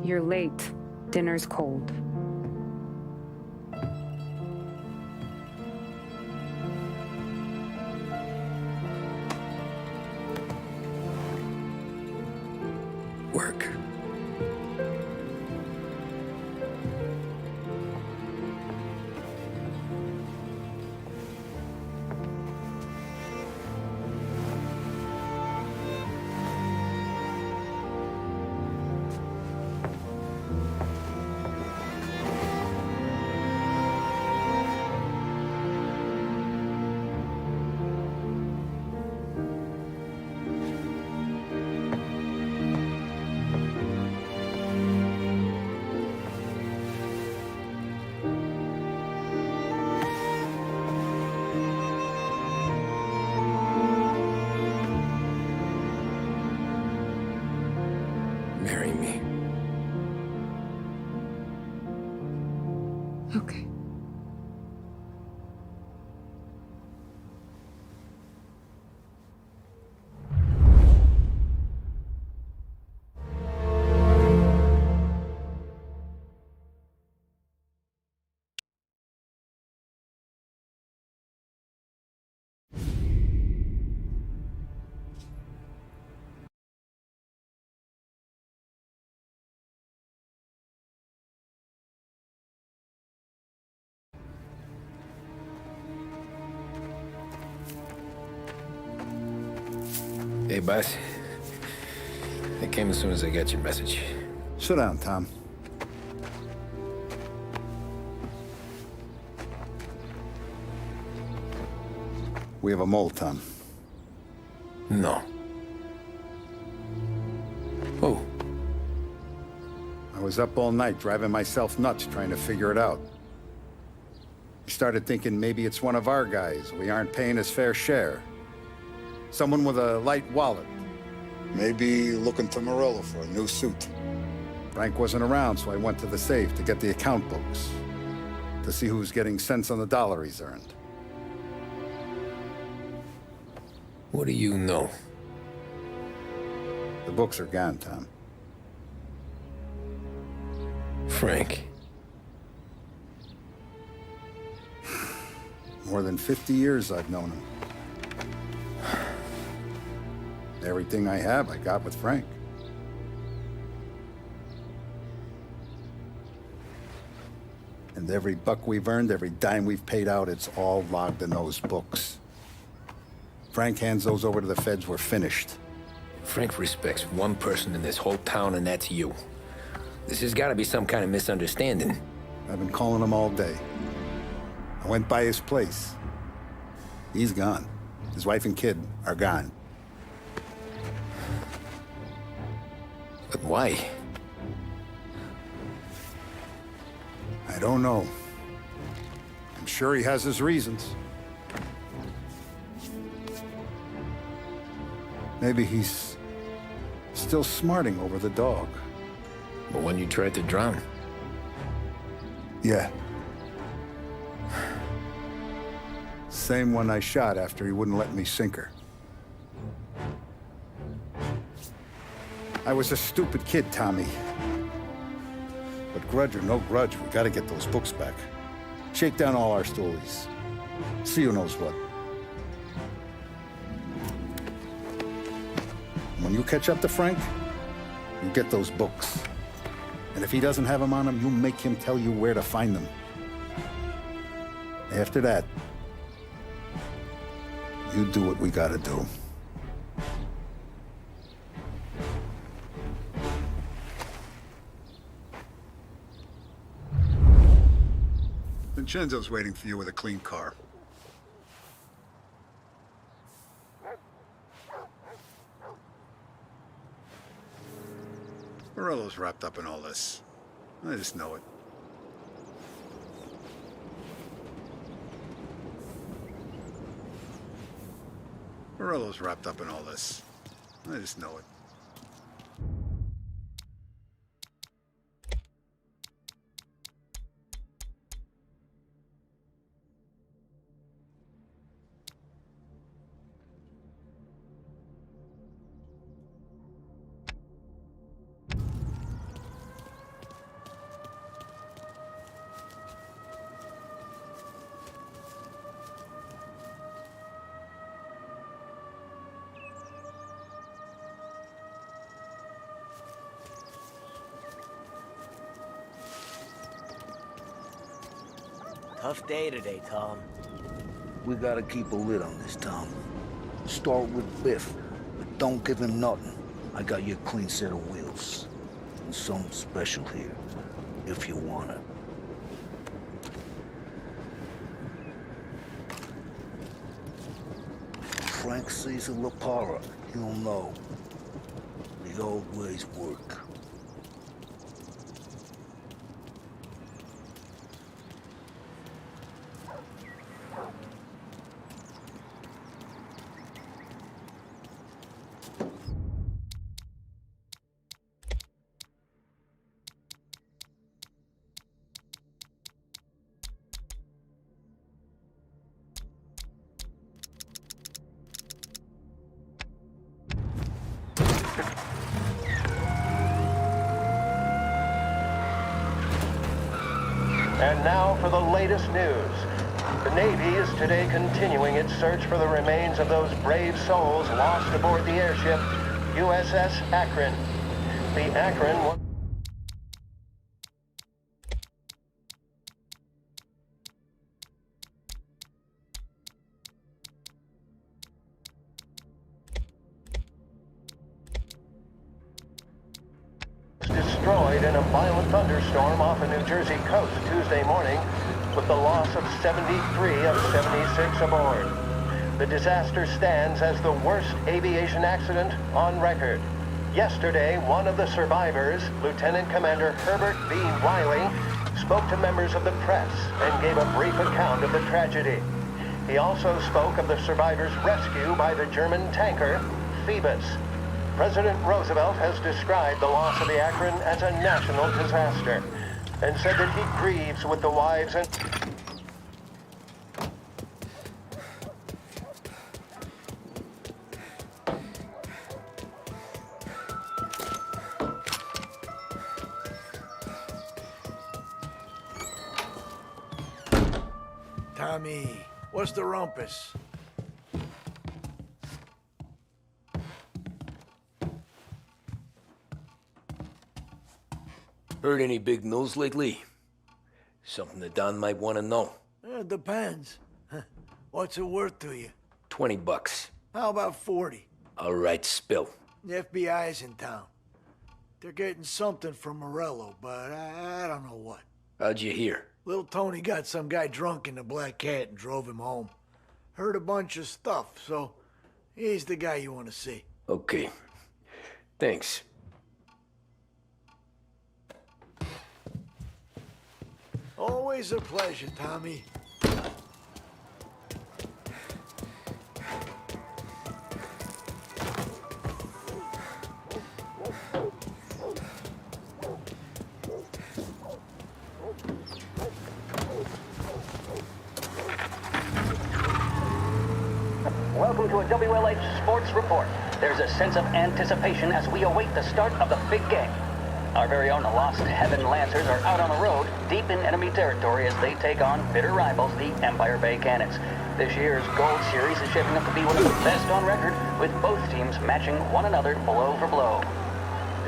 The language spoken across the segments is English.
You're late. Dinner's cold. Work. Marry me. Okay. Hey, boss. I came as soon as I got your message. Sit down, Tom. We have a mole, Tom. No. Oh. I was up all night driving myself nuts trying to figure it out. I started thinking maybe it's one of our guys. We aren't paying his fair share. Someone with a light wallet. Maybe looking to Morello for a new suit. Frank wasn't around, so I went to the safe to get the account books. To see who's getting cents on the dollar he's earned. What do you know? The books are gone, Tom. Frank. More than 50 years I've known him. Everything I have, I got with Frank. And every buck we've earned, every dime we've paid out, it's all logged in those books. Frank hands those over to the feds, we're finished. Frank respects one person in this whole town, and that's you. This has got to be some kind of misunderstanding. I've been calling him all day. I went by his place. He's gone. His wife and kid are gone. But why? I don't know. I'm sure he has his reasons. Maybe he's still smarting over the dog. The one you tried to drown? Yeah. Same one I shot after he wouldn't let me sink her. I was a stupid kid, Tommy. But grudge or no grudge, we gotta get those books back. Shake down all our stories. See who knows what. When you catch up to Frank, you get those books. And if he doesn't have them on him, you make him tell you where to find them. After that, you do what we gotta do. Vincenzo's waiting for you with a clean car. Morello's wrapped up in all this. I just know it. Morello's wrapped up in all this. I just know it. Tough day today, Tom. We gotta keep a lid on this, Tom. Start with Biff, but don't give him nothing. I got you a clean set of wheels. And something special here, if you want it. Frank sees a Lapara, he'll know. The old ways work. And now for the latest news. The Navy is today continuing its search for the remains of those brave souls lost aboard the airship USS Akron. The Akron was destroyed in a violent thunderstorm off the New Jersey coast Tuesday morning, with the loss of 73 of 76 aboard. The disaster stands as the worst aviation accident on record. Yesterday, one of the survivors, Lieutenant Commander Herbert B. Wiley, spoke to members of the press and gave a brief account of the tragedy. He also spoke of the survivors' rescue by the German tanker, Phoebus. President Roosevelt has described the loss of the Akron as a national disaster and said that he grieves with the wives and... Tommy, what's the rumpus? Heard any big news lately? Something that Don might want to know. It depends. What's it worth to you? $20. How about 40? All right, spill. The FBI's in town. They're getting something from Morello, but I don't know what. How'd you hear? Little Tony got some guy drunk in the Black Cat and drove him home. Heard a bunch of stuff, so he's the guy you want to see. Okay. Thanks. Always a pleasure, Tommy. Welcome to a WLH Sports Report. There's a sense of anticipation as we await the start of the big game. Our very own Lost Heaven Lancers are out on the road, deep in enemy territory as they take on bitter rivals, the Empire Bay Cannons. This year's Gold Series is shaping up to be one of the best on record, with both teams matching one another blow for blow.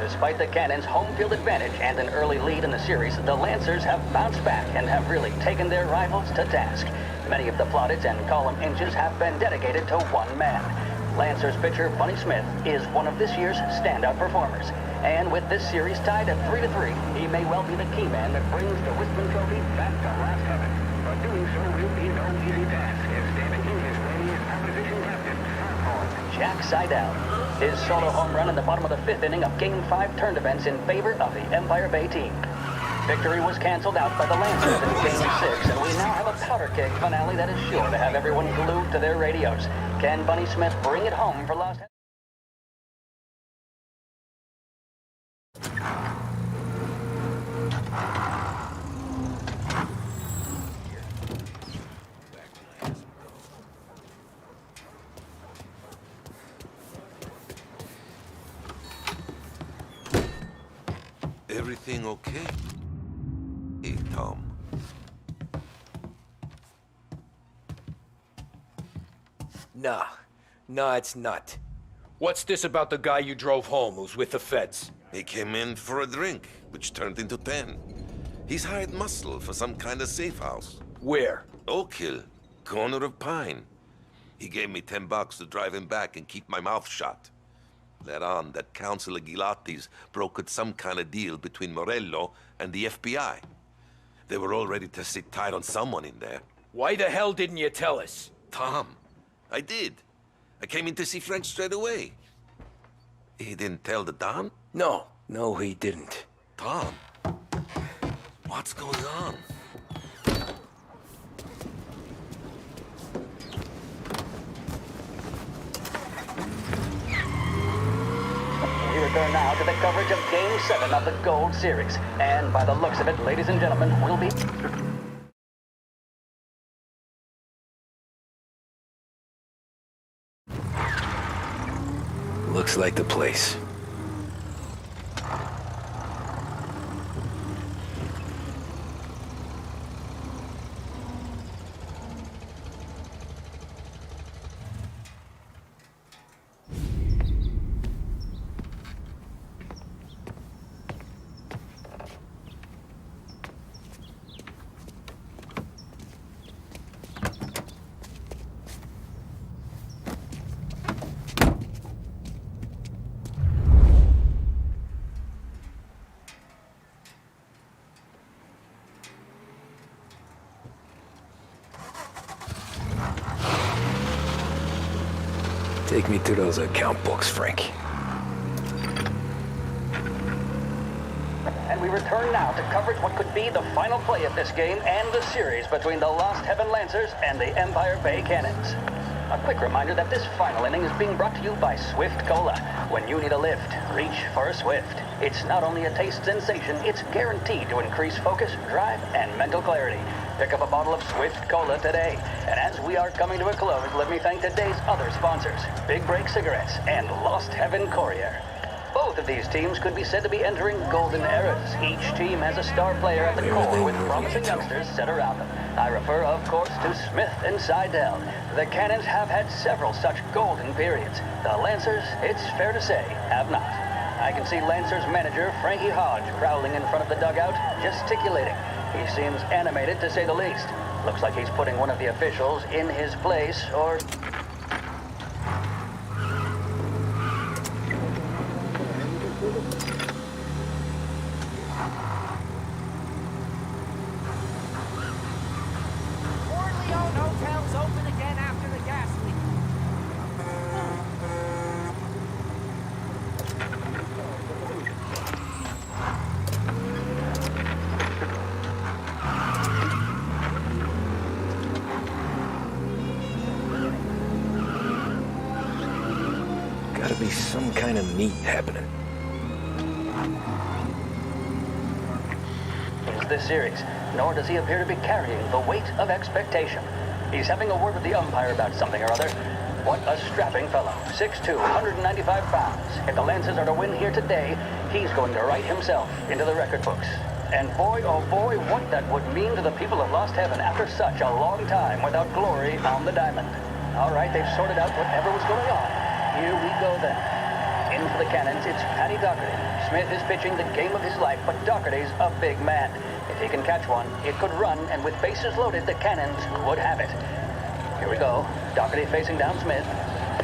Despite the Cannons' home field advantage and an early lead in the series, the Lancers have bounced back and have really taken their rivals to task. Many of the plaudits and column inches have been dedicated to one man. Lancers pitcher Bunny Smith is one of this year's standout performers. And with this series tied at 3-3, he may well be the key man that brings the Wiseman Trophy back to Last Heaven. But doing so will be no easy task, as standing in his way is opposition captain, Jack Seidel. His solo home run in the bottom of the fifth inning of Game 5 turned events in favor of the Empire Bay team. Victory was canceled out by the Lancers in Game 6, and we now have a powder keg finale that is sure to have everyone glued to their radios. Can Bunny Smith bring it home for Last Heaven? Everything okay? Hey, Tom. Nah, it's not. What's this about the guy you drove home who's with the feds? He came in for a drink, which turned into 10. He's hired muscle for some kind of safe house. Where? Oak Hill, corner of Pine. He gave me $10 to drive him back and keep my mouth shut. Let on that Councilor Gilatti's brokered some kind of deal between Morello and the FBI. They were all ready to sit tight on someone in there. Why the hell didn't you tell us? Tom, I did. I came in to see Frank straight away. He didn't tell the Don? No, he didn't. Tom, what's going on? We return now to the coverage of Game 7 of the Gold Series. And by the looks of it, ladies and gentlemen, we'll be... Looks like the place. Take me to those account books, Frank. And we return now to coverage what could be the final play of this game and the series between the Lost Heaven Lancers and the Empire Bay Cannons. A quick reminder that this final inning is being brought to you by Swift Cola. When you need a lift, reach for a Swift. It's not only a taste sensation, it's guaranteed to increase focus, drive, and mental clarity. Pick up a bottle of Swift Cola today. And as we are coming to a close, let me thank today's other sponsors, Big Break Cigarettes and Lost Heaven Courier. Both of these teams could be said to be entering golden eras. Each team has a star player at the core with promising youngsters set around them. I refer, of course, to Smith and Seidel. The Cannons have had several such golden periods. The Lancers, it's fair to say, have not. I can see Lancers manager Frankie Hodge prowling in front of the dugout, gesticulating. He seems animated, to say the least. Looks like he's putting one of the officials in his place, or... Hotel's open again after the gas leak. Gotta be some kind of meet happening. Is this series, nor does he appear to be carrying the weight of expectation. He's having a word with the umpire about something or other. What a strapping fellow. 6'2", 195 pounds. If the Lancers are to win here today, he's going to write himself into the record books. And boy, oh boy, what that would mean to the people of Lost Heaven after such a long time without glory on the diamond. All right, they've sorted out whatever was going on. Here we go then. In for the Cannons, it's Paddy Doherty. Smith is pitching the game of his life, but Doherty's a big man. If he can catch one, it could run, and with bases loaded, the Cannons would have it. Here we go. Doherty facing down Smith.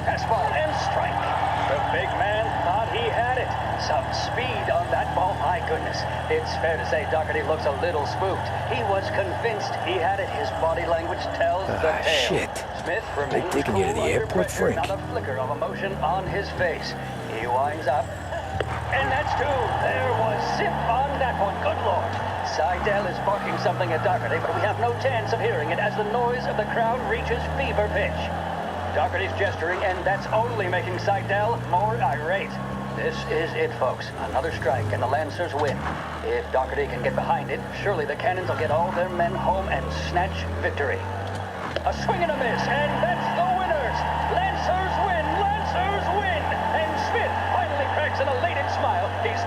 Fastball and strike. The big man thought he had it. Some speed on that ball, my goodness. It's fair to say Doherty looks a little spooked. He was convinced he had it. His body language tells the tale. Shit. Smith remains taking you to cool the under airport, pressure, Frank? not a flicker of emotion on his face. He winds up. And that's two. There was zip on that one. Good Lord. Seidel is barking something at Doherty, but we have no chance of hearing it as the noise of the crowd reaches fever pitch. Doherty's gesturing, and that's only making Seidel more irate. This is it, folks. Another strike, and the Lancers win. If Doherty can get behind it, surely the Cannons will get all their men home and snatch victory. A swing and a miss, and that's the winners! Lancers win! Lancers win! And Smith finally cracks an elated smile. He's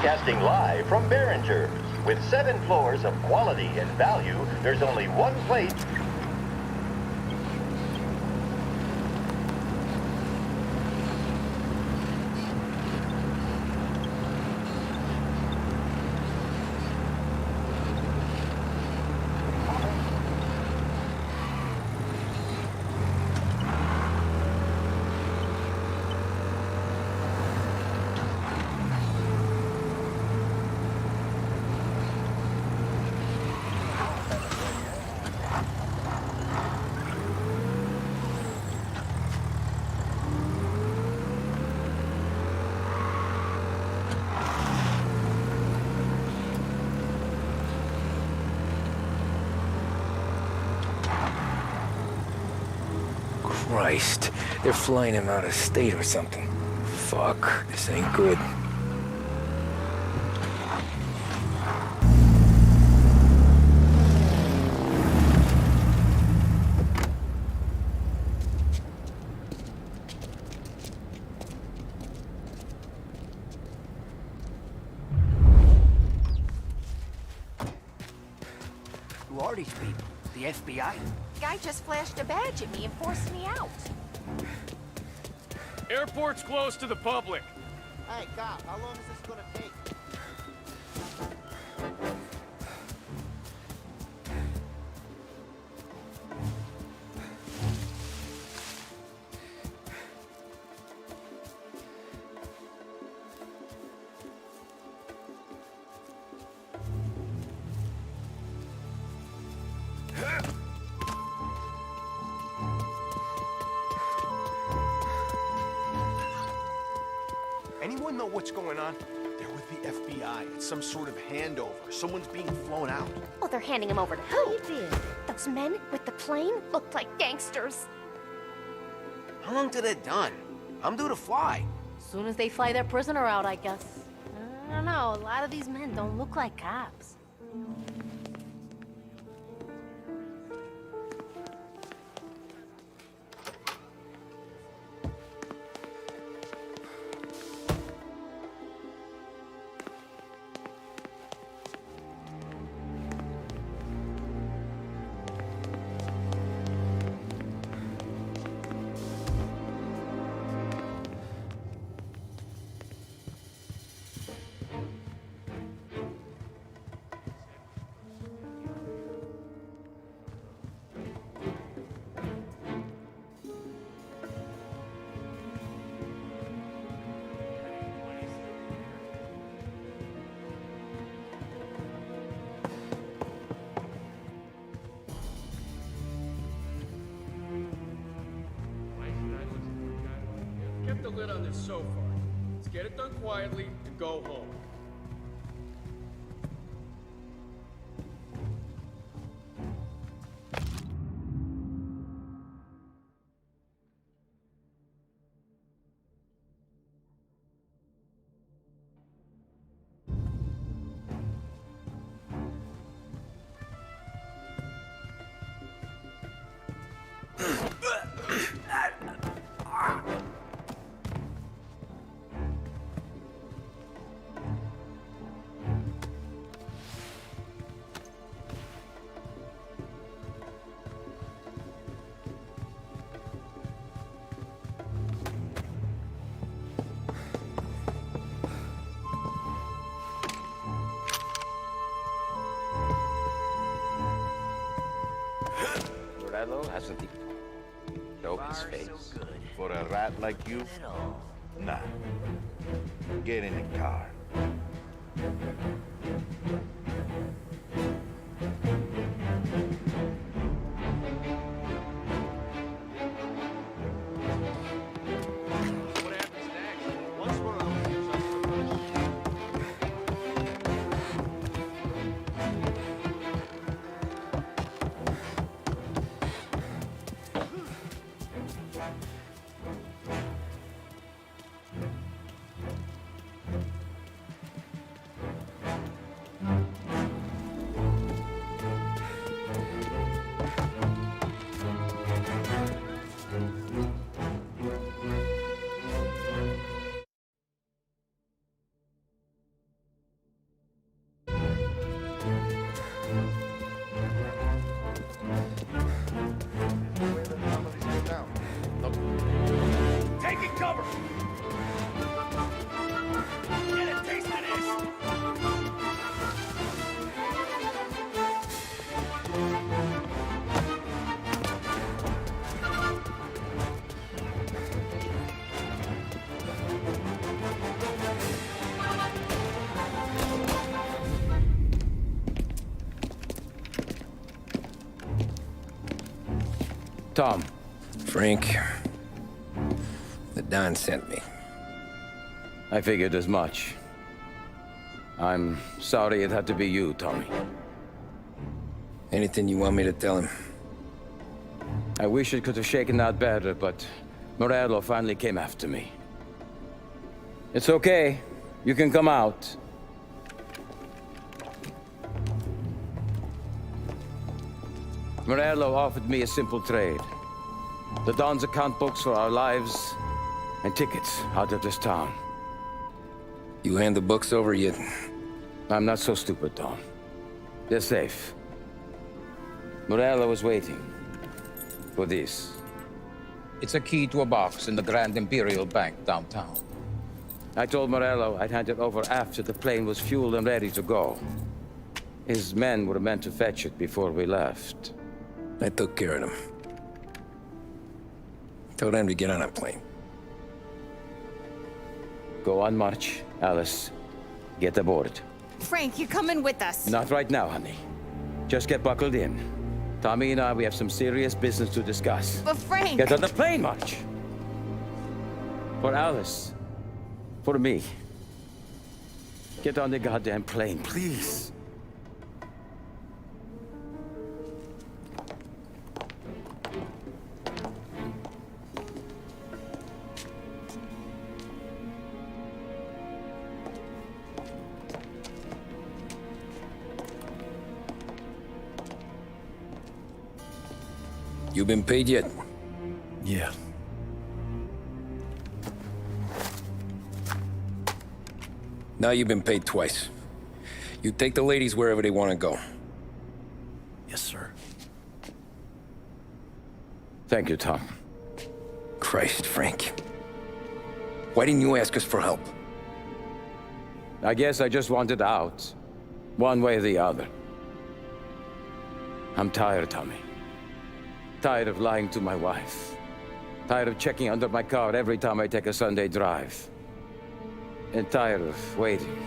Casting live from Behringer's. With 7 floors of quality and value, there's only one place. Christ. They're flying him out of state or something. Fuck, this ain't good. Who are these people? The FBI? Guy just flashed a badge at me and forced me out. Airport's closed to the public. Hey, cop, how long is this gonna take? Anyone know what's going on? They're with the FBI. It's some sort of handover. Someone's being flown out. Oh, they're handing him over to who? Those men with the plane looked like gangsters. How long till they're done? I'm due to fly. Soon as they fly their prisoner out, I guess. I don't know, a lot of these men don't look like cops. Kept the lid on this so far. Let's get it done quietly and go home. Hasn't he show his face? So good. For a rat like you? Nah. Get in the car. What happens next? Once we're out, here's our Taking cover! Get a taste of this! Tom. Frank, the Don sent me. I figured as much. I'm sorry it had to be you, Tommy. Anything you want me to tell him? I wish it could have shaken out better, but Morello finally came after me. It's okay. You can come out. Morello offered me a simple trade. The Don's account books for our lives and tickets out of this town. You hand the books over yet? I'm not so stupid, Don. They're safe. Morello was waiting for this. It's a key to a box in the Grand Imperial Bank downtown. I told Morello I'd hand it over after the plane was fueled and ready to go. His men were meant to fetch it before we left. I took care of them. Told them to get on a plane. Go on, March. Alice, get aboard. Frank, you're coming with us. Not right now, honey. Just get buckled in. Tommy and I, we have some serious business to discuss. But Frank... Get on the plane, March! For Alice. For me. Get on the goddamn plane, please. You been paid yet? Yeah. Now you've been paid twice. You take the ladies wherever they want to go. Yes, sir. Thank you, Tom. Christ, Frank. Why didn't you ask us for help? I guess I just wanted out. One way or the other. I'm tired, Tommy. Tired of lying to my wife. Tired of checking under my car every time I take a Sunday drive. And tired of waiting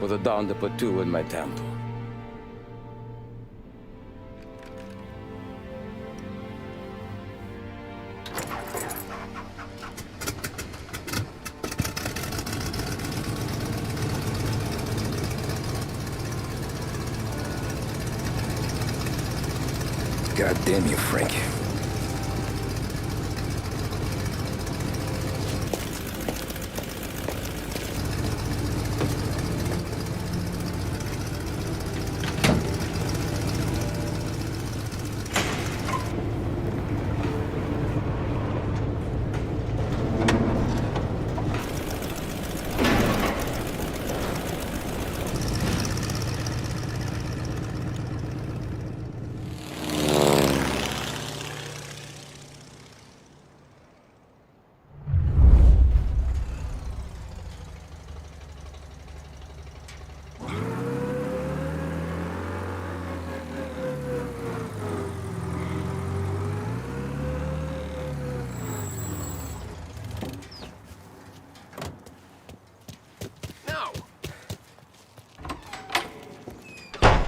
for the dawn to put two in my temple. God damn you, Frank.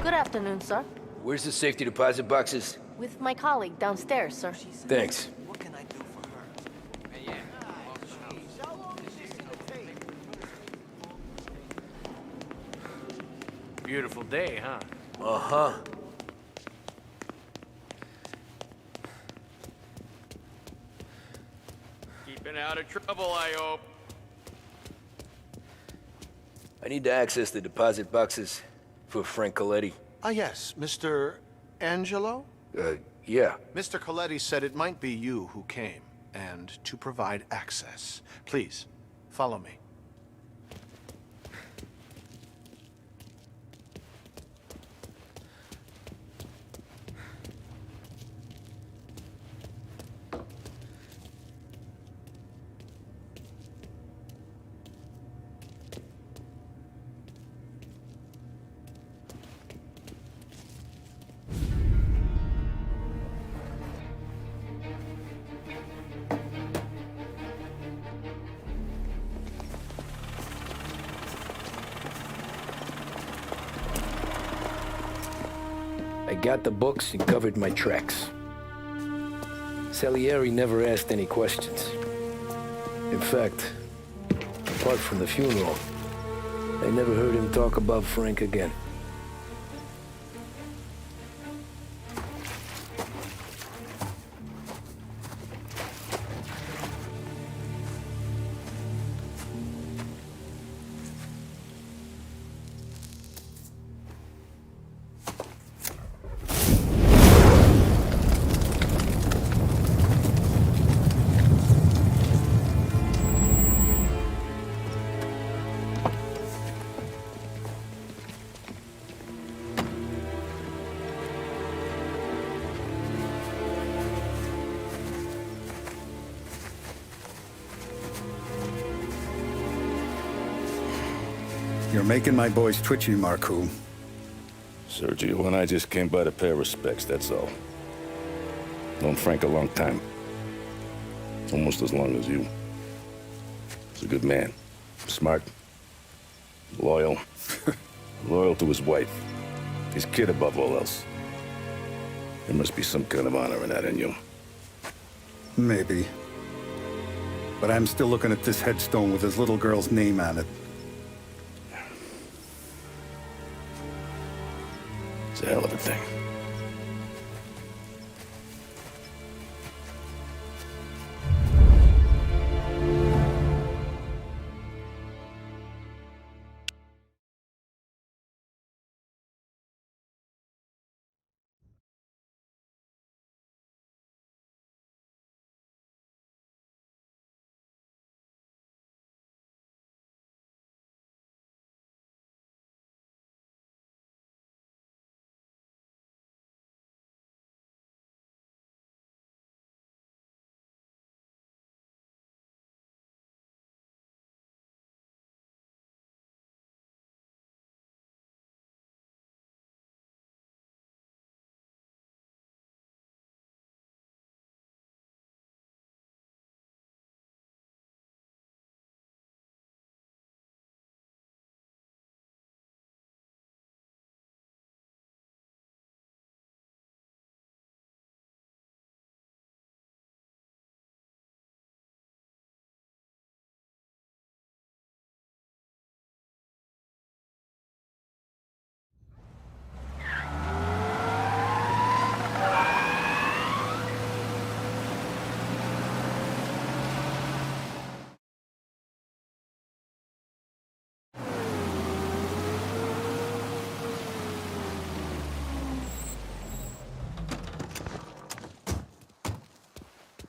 Good afternoon, sir. Where's the safety deposit boxes? With my colleague downstairs, sir. Thanks. What can I do for her? Beautiful day, huh? Uh-huh. Keeping out of trouble, I hope. I need to access the deposit boxes for Frank Coletti. Ah, yes, Mr. Angelo? Yeah. Mr. Coletti said it might be you who came, and to provide access. Please, follow me. I got the books and covered my tracks. Salieri never asked any questions. In fact, apart from the funeral, I never heard him talk about Frank again. You're making my boys twitchy, Marku. Sergio and I just came by to pay respects, that's all. Known Frank a long time. Almost as long as you. He's a good man. Smart. Loyal. Loyal to his wife. His kid above all else. There must be some kind of honor in that in you. Maybe. But I'm still looking at this headstone with his little girl's name on it. It's a hell of a thing.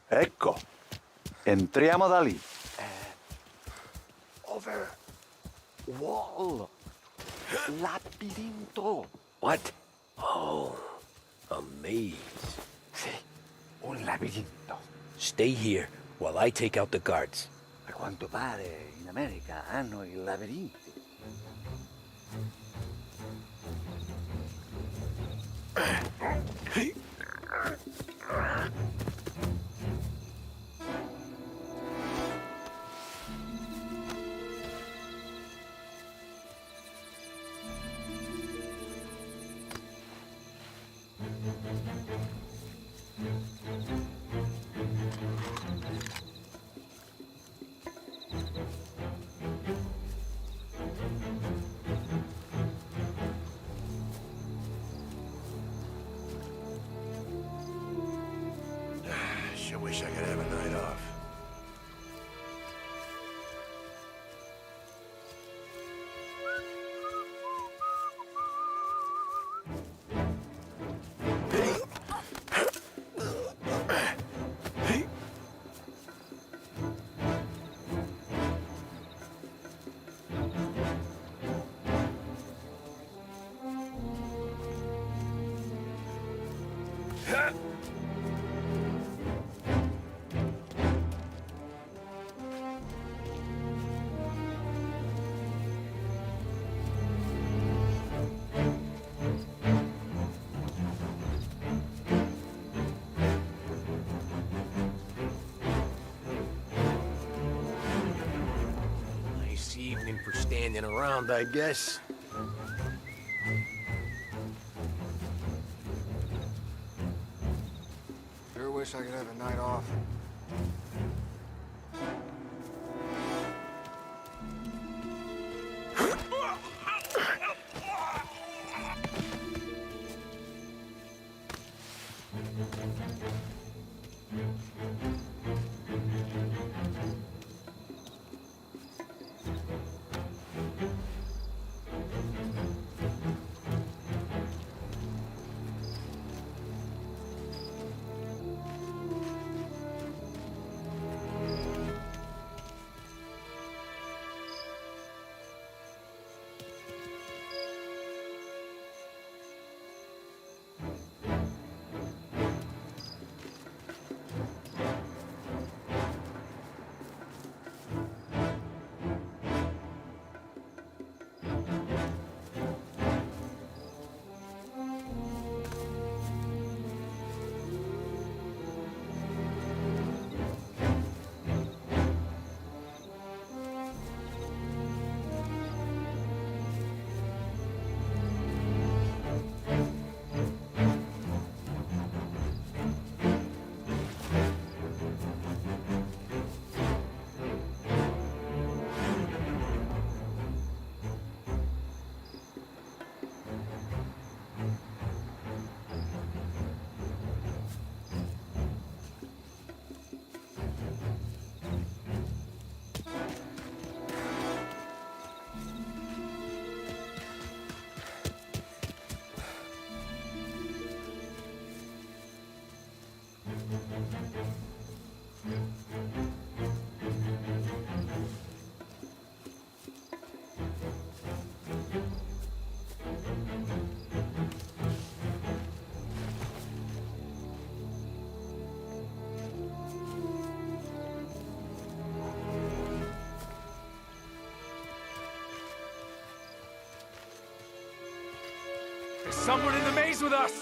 Ecco, entriamo da lì. Over wall. Labirinto. What? Oh, a maze. Sì, un labirinto. Stay here while I take out the guards. A quanto pare in America hanno i labirinti. Sure wish I could have a night off. Evening for standing around, I guess. Sure wish I could have a night off. There's someone in the maze with us!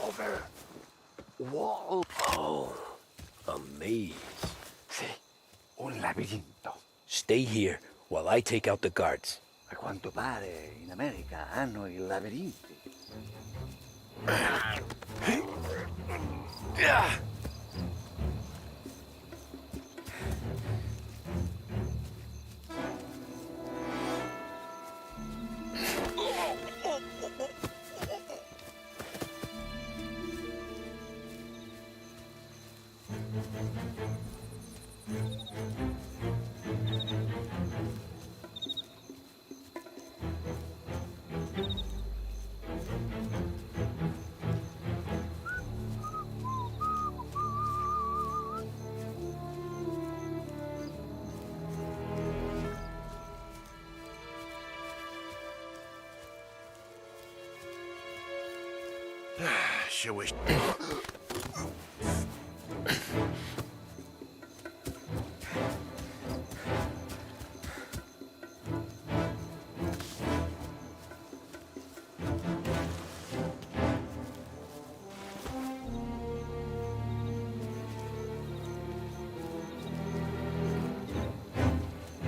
Over. Wall. Oh, a maze. Sí, un laberinto. Stay here while I take out the guards. A quanto pare in America hanno i labirinti. Sure wish.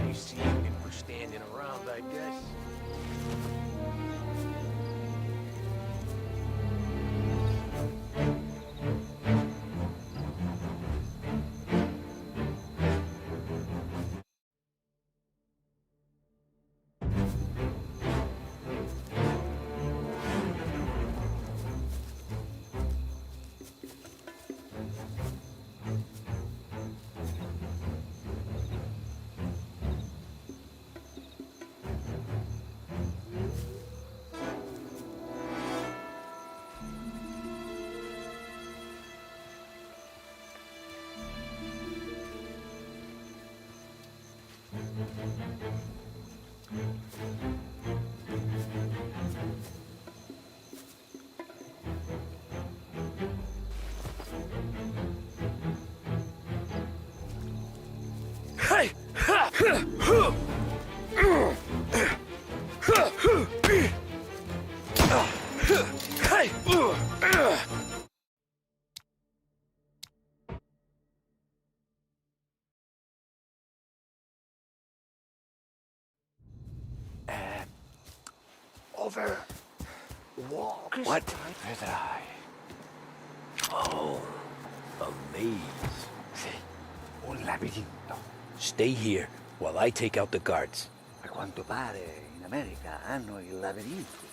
You see him for standing around, I guess. Hey! Over. Wall. What? Vedrai. Oh, a maze. Sí, un labirinto. Stay here while I take out the guards. A quanto pare in America hanno i labirinti.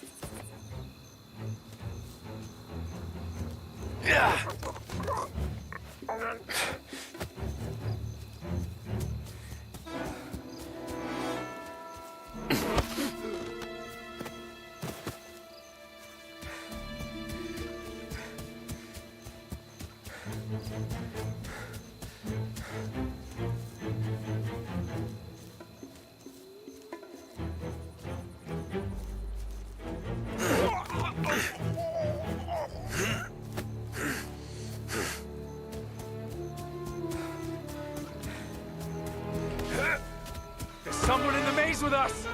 There's someone in the maze with us!